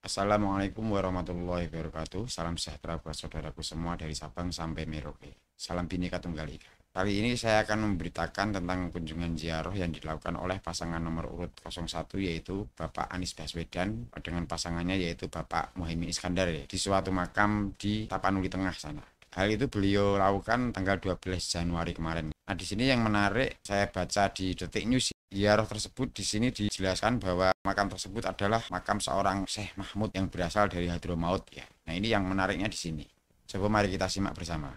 Assalamualaikum warahmatullahi wabarakatuh. Salam sejahtera buat saudaraku semua dari Sabang sampai Merauke. Salam Bhinneka Tunggal Ika. Kali ini saya akan memberitakan tentang kunjungan ziarah yang dilakukan oleh pasangan nomor urut 01 yaitu Bapak Anies Baswedan dengan pasangannya yaitu Bapak Muhaimin Iskandar di suatu makam di Tapanuli Tengah sana. Hal itu beliau lakukan tanggal 12 Januari kemarin. Nah, di sini yang menarik saya baca di Detik News, ziarah tersebut di sini dijelaskan bahwa makam tersebut adalah makam seorang Syekh Mahmud yang berasal dari Hadramaut ya. Nah, ini yang menariknya di sini. Coba mari kita simak bersama.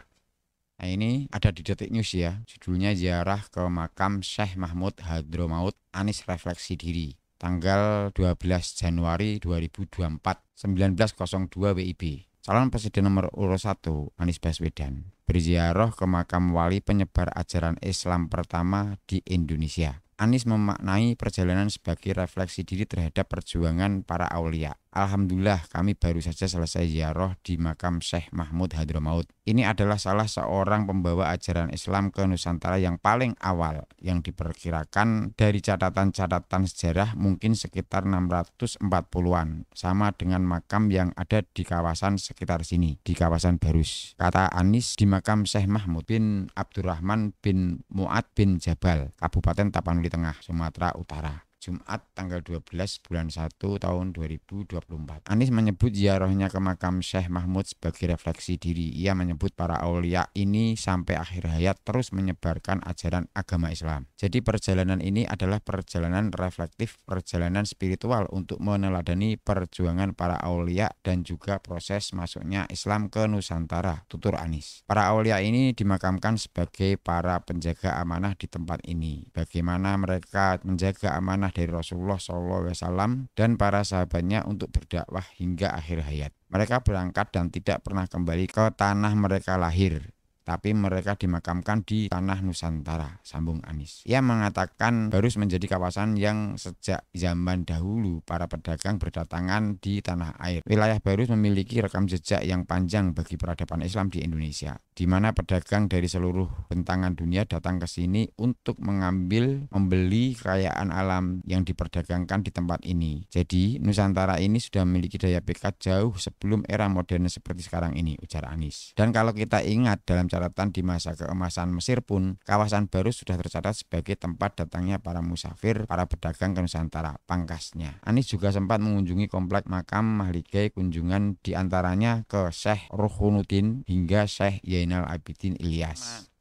Nah, ini ada di Detik News ya. Judulnya ziarah ke makam Syekh Mahmud Hadramaut, Anies refleksi diri. Tanggal 12 Januari 2024, 19.02 WIB. Calon Presiden nomor urut 1 Anies Baswedan berziarah ke makam wali penyebar ajaran Islam pertama di Indonesia. Anies memaknai perjalanan sebagai refleksi diri terhadap perjuangan para aulia. Alhamdulillah kami baru saja selesai ziarah di makam Syekh Mahmud Hadramaut. Ini adalah salah seorang pembawa ajaran Islam ke Nusantara yang paling awal, yang diperkirakan dari catatan-catatan sejarah mungkin sekitar 640-an, sama dengan makam yang ada di kawasan sekitar sini, di kawasan Barus. Kata Anies, di makam Syekh Mahmud bin Abdurrahman bin Mu'ad bin Jabal, Kabupaten Tapanuli Tengah, Sumatera Utara. Jumat tanggal 12 bulan 1 tahun 2024. Anies menyebut ziarahnya ke makam Syekh Mahmud sebagai refleksi diri. Ia menyebut para aulia ini sampai akhir hayat terus menyebarkan ajaran agama Islam. Jadi perjalanan ini adalah perjalanan reflektif, perjalanan spiritual untuk meneladani perjuangan para aulia dan juga proses masuknya Islam ke Nusantara, tutur Anies. Para aulia ini dimakamkan sebagai para penjaga amanah di tempat ini. Bagaimana mereka menjaga amanah dari Rasulullah SAW dan para sahabatnya untuk berdakwah hingga akhir hayat. Mereka berangkat dan tidak pernah kembali ke tanah mereka lahir, tapi mereka dimakamkan di tanah Nusantara, sambung Anies. Ia mengatakan Barus menjadi kawasan yang sejak zaman dahulu para pedagang berdatangan di tanah air. Wilayah Barus memiliki rekam jejak yang panjang bagi peradaban Islam di Indonesia, di mana pedagang dari seluruh bentangan dunia datang ke sini untuk membeli kekayaan alam yang diperdagangkan di tempat ini. Jadi Nusantara ini sudah memiliki daya pikat jauh sebelum era modern seperti sekarang ini, ujar Anies. Dan kalau kita ingat dalam catatan di masa keemasan Mesir pun, kawasan Barus sudah tercatat sebagai tempat datangnya para musafir, para pedagang ke Nusantara, pangkasnya. Anies juga sempat mengunjungi komplek makam mahligai kunjungan diantaranya ke Syekh Ruhunuddin hingga Syekh Zainal Abidin Ilyas.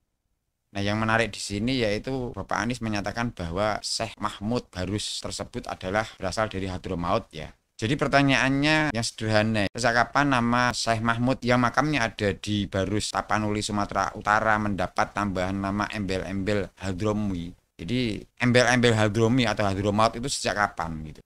Nah, yang menarik di sini yaitu Bapak Anies menyatakan bahwa Syekh Mahmud Barus tersebut adalah berasal dari Hadramaut ya. Jadi pertanyaannya yang sederhana, sejak kapan nama Syekh Mahmud yang makamnya ada di Barus, Tapanuli, Sumatera Utara mendapat tambahan nama embel-embel Hadromi? Jadi embel-embel Hadromi atau Hadramaut itu sejak kapan gitu?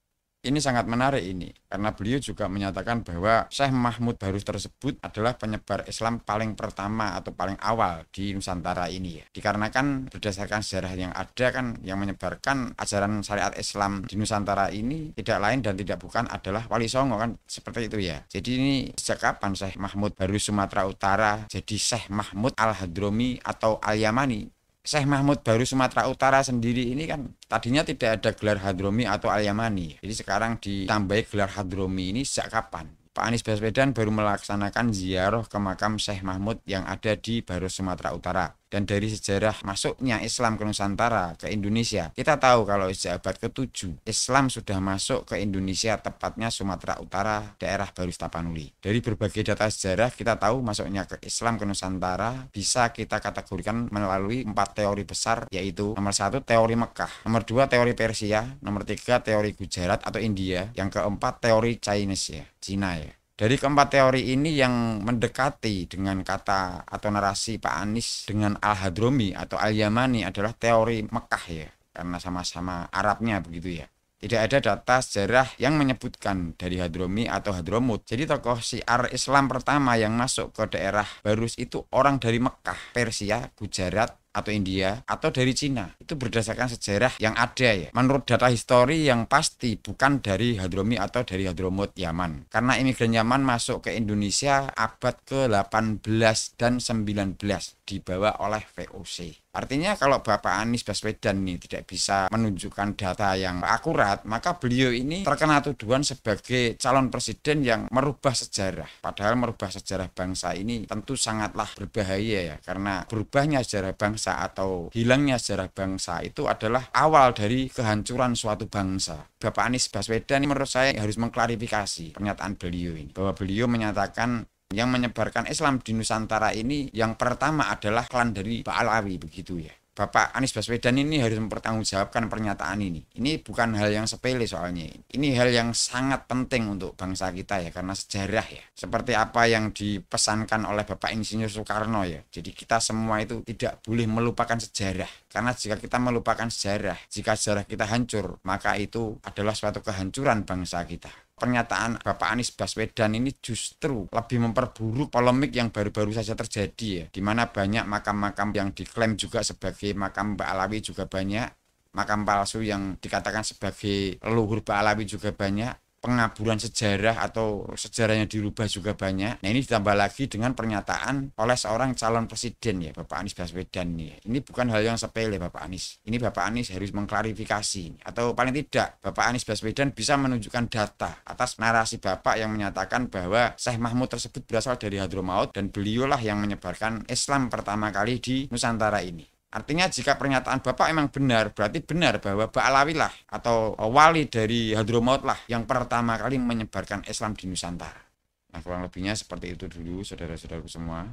Ini sangat menarik ini, karena beliau juga menyatakan bahwa Syekh Mahmud Barus tersebut adalah penyebar Islam paling pertama atau paling awal di Nusantara ini ya. Dikarenakan berdasarkan sejarah yang ada kan, yang menyebarkan ajaran syariat Islam di Nusantara ini tidak lain dan tidak bukan adalah Wali Songo kan, seperti itu ya. Jadi ini sejak kapan Syekh Mahmud Barus Sumatera Utara jadi Syekh Mahmud Al-Hadromi atau Al-Yamani? Syekh Mahmud Barus Sumatera Utara sendiri ini kan tadinya tidak ada gelar Hadromi atau Al-Yamani. Jadi sekarang ditambahi gelar Hadromi ini sejak kapan? Pak Anies Baswedan baru melaksanakan ziarah ke makam Syekh Mahmud yang ada di Barus Sumatera Utara. Dan dari sejarah masuknya Islam ke Nusantara, ke Indonesia, kita tahu kalau sejak abad ke-7 Islam sudah masuk ke Indonesia, tepatnya Sumatera Utara, daerah Barus Tapanuli. Dari berbagai data sejarah kita tahu masuknya ke Islam ke Nusantara bisa kita kategorikan melalui 4 teori besar, yaitu nomor 1 teori Mekah, nomor 2 teori Persia, nomor 3 teori Gujarat atau India, yang keempat teori Chinese ya, Cina ya. Dari keempat teori ini yang mendekati dengan kata atau narasi Pak Anies dengan Al-Hadromi atau Al-Yamani adalah teori Mekah ya, karena sama-sama Arabnya begitu ya. Tidak ada data sejarah yang menyebutkan dari Hadromi atau Hadromut. Jadi tokoh syiar Islam pertama yang masuk ke daerah Barus itu orang dari Mekah, Persia, Gujarat, atau India, atau dari Cina. Itu berdasarkan sejarah yang ada ya. Menurut data histori yang pasti bukan dari Hadromi atau dari Hadromut Yaman. Karena imigran Yaman masuk ke Indonesia abad ke-18 dan 19. dibawa oleh VOC. Artinya kalau Bapak Anies Baswedan ini tidak bisa menunjukkan data yang akurat, maka beliau ini terkena tuduhan sebagai calon presiden yang merubah sejarah. Padahal merubah sejarah bangsa ini tentu sangatlah berbahaya ya, karena berubahnya sejarah bangsa atau hilangnya sejarah bangsa itu adalah awal dari kehancuran suatu bangsa. Bapak Anies Baswedan ini menurut saya harus mengklarifikasi pernyataan beliau ini, bahwa beliau menyatakan yang menyebarkan Islam di Nusantara ini yang pertama adalah klan dari Ba'alawi, begitu ya. Bapak Anies Baswedan ini harus mempertanggungjawabkan pernyataan ini. Ini bukan hal yang sepele soalnya. Ini hal yang sangat penting untuk bangsa kita ya, karena sejarah ya. Seperti apa yang dipesankan oleh Bapak Insinyur Soekarno ya. Jadi kita semua itu tidak boleh melupakan sejarah. Karena jika kita melupakan sejarah, jika sejarah kita hancur, maka itu adalah suatu kehancuran bangsa kita. Pernyataan Bapak Anies Baswedan ini justru lebih memperburuk polemik yang baru-baru saja terjadi ya, di mana banyak makam-makam yang diklaim juga sebagai makam Ba'alawi juga banyak, makam palsu yang dikatakan sebagai leluhur Ba'alawi juga banyak, pengaburan sejarah atau sejarahnya dirubah juga banyak. Nah ini ditambah lagi dengan pernyataan oleh seorang calon presiden ya, Bapak Anies Baswedan ini. Ini bukan hal yang sepele Bapak Anies. Ini Bapak Anies harus mengklarifikasi, atau paling tidak Bapak Anies Baswedan bisa menunjukkan data atas narasi Bapak yang menyatakan bahwa Syekh Mahmud tersebut berasal dari Hadramaut dan beliaulah yang menyebarkan Islam pertama kali di Nusantara ini. Artinya jika pernyataan Bapak emang benar, berarti benar bahwa Ba'alawi lah atau wali dari Hadramaut lah yang pertama kali menyebarkan Islam di Nusantara. Nah kurang lebihnya seperti itu dulu saudara-saudaraku semua.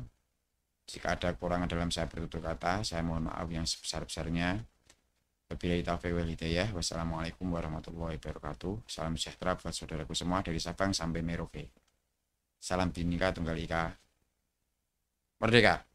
Jika ada kekurangan dalam saya bertutur kata, saya mohon maaf yang sebesar-besarnya. Wabillahi taufiq wal hidayah. Wassalamualaikum warahmatullahi wabarakatuh. Salam sejahtera buat saudaraku semua dari Sabang sampai Merauke. Salam Bhinneka Tunggal Ika. Merdeka!